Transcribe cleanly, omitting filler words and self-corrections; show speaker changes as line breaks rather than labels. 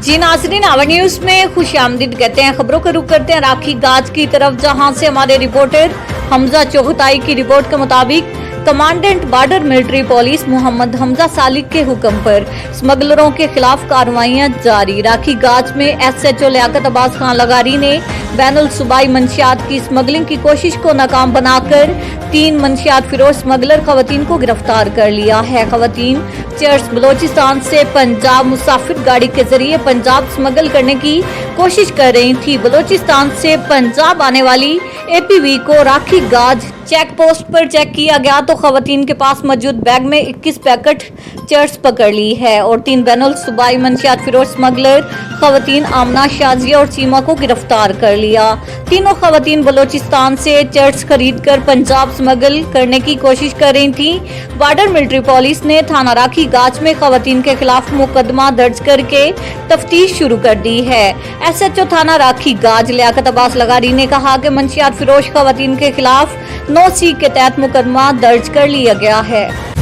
जी नाज़रीन, our news में खुश आमदीद कहते हैं। खबरों का रुख करते हैं राखी गाज की तरफ, जहां से हमारे रिपोर्टर हमजा चौगताई की रिपोर्ट के मुताबिक commandant border military police Mohammad Hamza Salik के हुक्म पर स्मगलरों के खिलाफ कार्रवाइयां जारी। राखी गाज में एसएचओ लियाकत अब्बास खान लगारी ने बैनुल सूबाई मंशियात की स्मगलिंग की कोशिश को नाकाम बनाकर 3 मंशियात फिरोज स्मगलर खवातीन को गिरफ्तार कर लिया है। खवातीन चर्च बलोचिस्तान से पंजाब मुसाफिर गाड़ी के जरिए पंजाब स्मगल करने की कोशिश कर रही थी। बलोचिस्तान से पंजाब आने वाली एपीवी को राखी गाज चेक पोस्ट पर चेक किया गया तो खवातीन के पास मौजूद बैग में 21 पैकेट चर्च पकड़ ली है और 3 बैनुल सूबाई मंशियात फिरोज स्मगलर खवातीन आमना, शाजिया और सीमा को गिरफ्तार कर लिया। तीनों खवातीन बलोचिस्तान से चर्च खरीद कर पंजाब स्मगल करने की कोशिश कर रही थी। बॉर्डर मिलिट्री पुलिस ने थाना राखी गाज में खवातीन के खिलाफ मुकदमा दर्ज करके तफ्तीश शुरू कर दी है। एसएचओ थाना राखी गाज लियाकत अब्बास लगारी ने कहा कि मंशियात फिरोज खवातीन के खिलाफ 9C के तहत मुकदमा दर्ज कर लिया गया है।